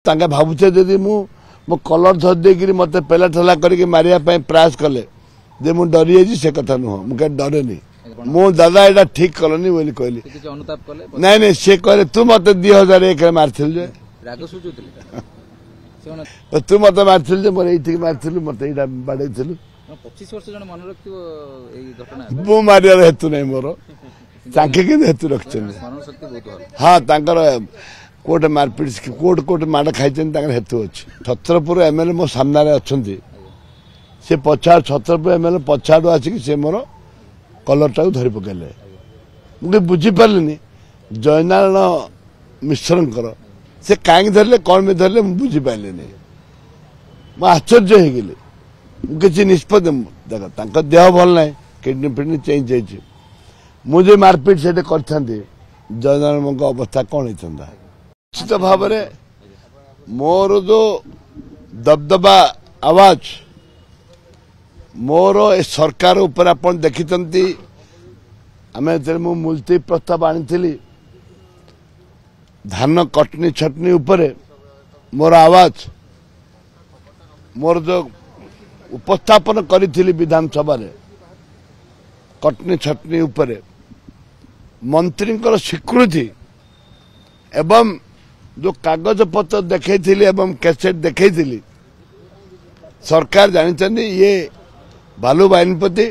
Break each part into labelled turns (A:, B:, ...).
A: तांगे भावुचे जदि मो कलर धरदेक मत पेला ठेला करके मारिया प्रयास कले जे मु डरी जाइए से कथा नुह मुझे डरे नहीं मो दादा यहाँ ठीक कलनी बोली कहली नहीं नहीं से कहले तू मत 2001 मारथिल जे तू मत मारथिल जे मोर एठी मारथिलु मत एटा बाडैथिलु
B: 25 वर्ष जण मन रखिबो एई घटना
A: मु मारिया हेतु नहीं मोर तांके के हेतु रखछन
B: स्मरण शक्ति बहुत भल
A: हां तांकर कोट मारपीट कोट माड़ खाई हेतु अच्छे छत्रपुर एमएलए मो सामने अच्छा से पछाड़ छत्रपुर एमएलए पछाड़ू आसिक से मोर कलर टाक धरी पकेले मुझे बुझीपारे जयनारायण मिश्र से कहीं धरले कौन में धरले बुझीपारे मु आश्चर्य होगली किसी निष्पत्ति देख देह भल ना किडनी फिडनी चेंज जाइए मुझे मारपीट से जयनारायण अवस्था कौन होता निश्चित भाव मोर जो दबदबा आवाज मोर ए सरकार ऊपर अपन देखी आम मुलतवी प्रस्ताव आनी धान कटनी छटनी ऊपर मोर आवाज मोर जो उपस्थापन करी विधानसभा कटनी छटनी ऊपर मंत्री स्वीकृति एवं जो कागज पत्र देखी कैसेट देखी सरकार जानते ये बालू बाहिनीपति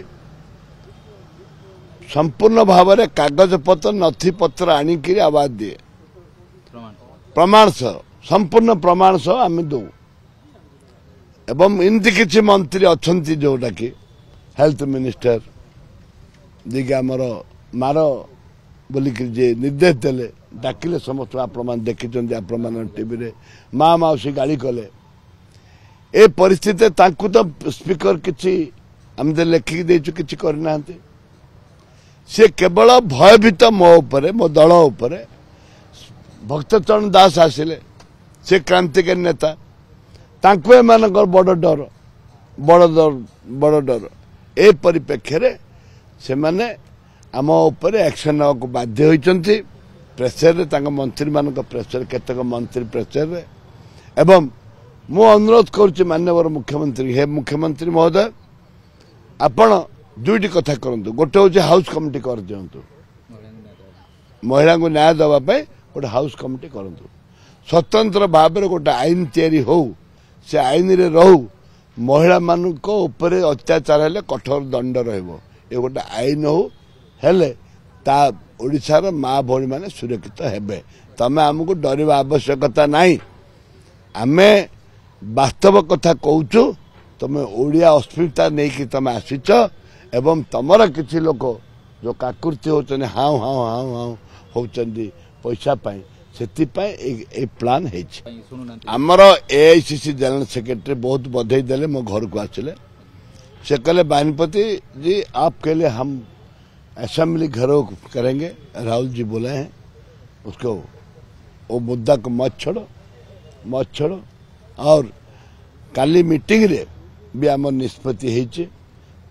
A: संपूर्ण भाव में कागज पत्र नथी पत्र आणिक आवाज दिए प्रमाण सह संपूर्ण प्रमाण सह आम दौ एवं इमती किसी मंत्री अच्छा जोटा कि हेल्थ मिनिस्टर जी आमर मार बोलिक निर्देश देले डाकिले समस्त आपण देखी आपण टीवी रे माँ मौसी गाड़ी कले ए परिस्थिति तो स्पीकर किसी आम लेखिक देचु किसी करना सी केवल भयभीत मो उपरे मो दल उपरे भक्तचरण दास आसिले से क्रांतिकारी नेता तांको एमानकर बड़ डर ए परिप्रेक्षी से माने आम उपरे एक्शन नाक बाध्य होइचंती प्रेसर मंत्री मान प्रेसर केतक मंत्री प्रेसर एवं मु अनुरोध करुच्ची माननीय मुख्यमंत्री हे मुख्यमंत्री महोदय आपण दुईटी कथा करंतु गोटे हूँ हाउस कमिटी कर दिंतु महिला को न्याय देवाई गोटे हाउस कमिटी करंतु स्वतंत्र भाव में गोटे आईन तैयारी हो से आईन रे रहू महिला मानक उपरे अत्याचार हेले कठोर दंड रहिबो ए गोटे आईन हो हेले ता ओडिशार माँ भौणी माने सुरक्षित हेबे तमे हमको डरवा आवश्यकता नहीं आमे वास्तव कथा कहूचु तमे ओडिया अस्मिता नहीं कि तमे आसीच एवं तमर किसी लोक जो काकुर्ती होचन हाउ हाउ हाउ हाउ होचंदी पैसा पाई सेतिपाई ए प्लान हेछि हमर एआईसीसी जनरल सेक्रेटरी बहुत बधाई देले मो घर को आसिले से कहले बाहिनीपति जी आपके लिए हम असेंबली घरों करेंगे राहुल जी बोले हैं उसको वो मुद्दा को मत छोड़ो और काली मीटिंग रे भी आम निष्पत्ति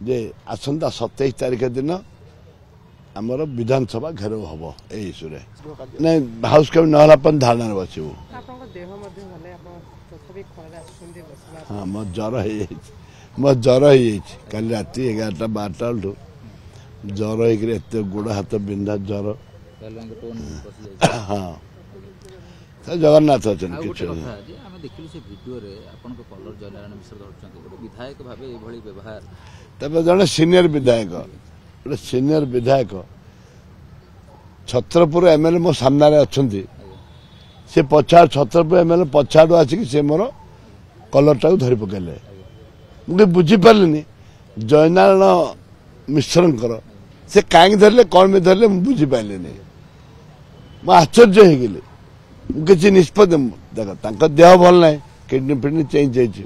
A: जे आसंता 27 तारीख दिन आमर विधानसभा घेराव हम ए इश्यू रे नहीं हाउस कमिटी नहला धारणा बसबू हाँ मो ज्वर हो काली राति 11टा 12टा ज्वर होते गोड़ हाथ बिंधा ज्वर हाँ जगन्नाथ अच्छा जड़े सीनियर विधायक छत्रपुर एमएलए मो सामने अच्छा से पछाड़ छत्रपुर एमएलए पछाड़ू आसिक से मोर कलर टाक धरी पकेले मुझे बुझीपारे जयनारायण मिश्र से कहीं धरले कौन में धरले बुझीपारे मु आश्चर्य होगली किसी निष्पत्ति देख देह भल ना किडनी फिडनी चेंज जाइए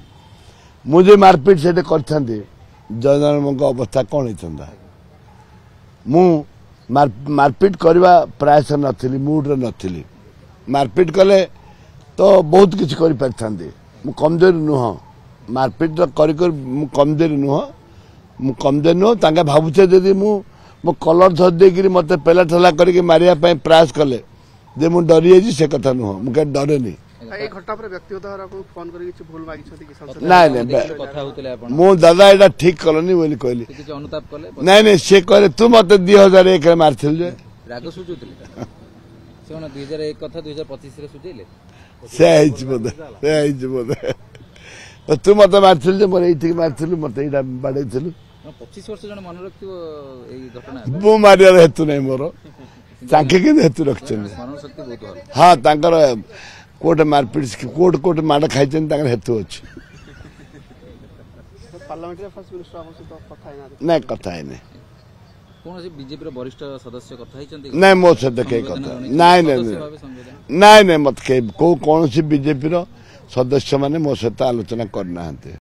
A: मुझे मारपीट से जयनारायण अवस्था कौन होता मु मारपीट करवा प्रयास नथिली मूड रे नथिली मारपीट कले तो बहुत किसी कर पारिथांती मु कमजोर नुह मारपीट कर कमजोर नुह मु कमजोर नुह तांगे भावुचे जदि मु कलर धरदेक मत पेला ठेला करके मारिया प्रयास कले जे मु डरी जाइए से कथा नुह मुझे डरे नहीं
C: এই ঘটনা পরে ব্যক্তিগত ভাবে আপনাଙ୍କୁ ফୋନ କରି କିଛି ଭୁଲ ମାଗିଛନ୍ତି କି ସଂସଦ
A: ନାଇଁ ନାଇଁ
B: କଥା ହଉଥିଲେ ଆପଣ
A: ମୁଁ ଦାଦା ଏଇଟା ଠିକ କଲନି ବୋଲି କହିଲି
B: ସେ କିଛି ଅନୁତାପ କଲେ
A: ନାଇଁ ନାଇଁ ସେ କହିଲେ ତୁ ମତେ 2001 ରେ ମାରିଥିଲୁ ଯେ
B: ରାଗ ସୁଝୁଥିଲେ ସେ କଣ 2001 କଥା 2025 ରେ ସୁଝେଇଲେ
A: ସେ ହେଇଛି ବୋଧେ ତୁ ମତେ ମାରିଥିଲୁ ଯେ ମୋର ଏଇଠିକି ମାରିଥିଲୁ ମତେ ଏଇଟା ବାଡେଇଥିଲୁ
B: 25 ବର୍ଷ ଜଣେ ମନେ ରଖିଥିବ ଏଇ ଘଟଣା
A: ମୁଁ ମାରିବାର ହେତୁ ନାହିଁ ମୋର ତାଙ୍କେ କିନ୍ତୁ ହେତୁ ରଖିଛନ୍ତି
B: ସ୍ମରଣ ଶକ୍ତି ବହୁତ ଭଲ
A: ହଁ ତାଙ୍କର କୋର୍ଟ ମାରପିଟ କୋର୍ଟ ମାଡ ଖାଇଛନ୍ତି ତାଙ୍କର ହେତୁ ଅଛି
C: ପାର୍ଲାମେଣ୍ଟରେ ଫାର୍ଷ୍ଟ ମିନିଷ୍ଟର ଆମ ସହିତ କଥା ହେଇନାହାନ୍ତି
A: ନାଇଁ କଥା ହେଇନି
B: କୌଣସି ବିଜେପିର ବରିଷ୍ଠ ସଦସ୍ୟ କଥା ହେଇଛନ୍ତି
A: ନାଇଁ ମୋ ସହିତ କେହି କଥା ନାଇଁ ନାଇଁ ମତେ କେହି କୌଣସି ବିଜେପିର ସଦସ୍ୟ ମାନେ ମୋ ସହିତ ଆଲୋଚନା କରିନାହାନ୍ତି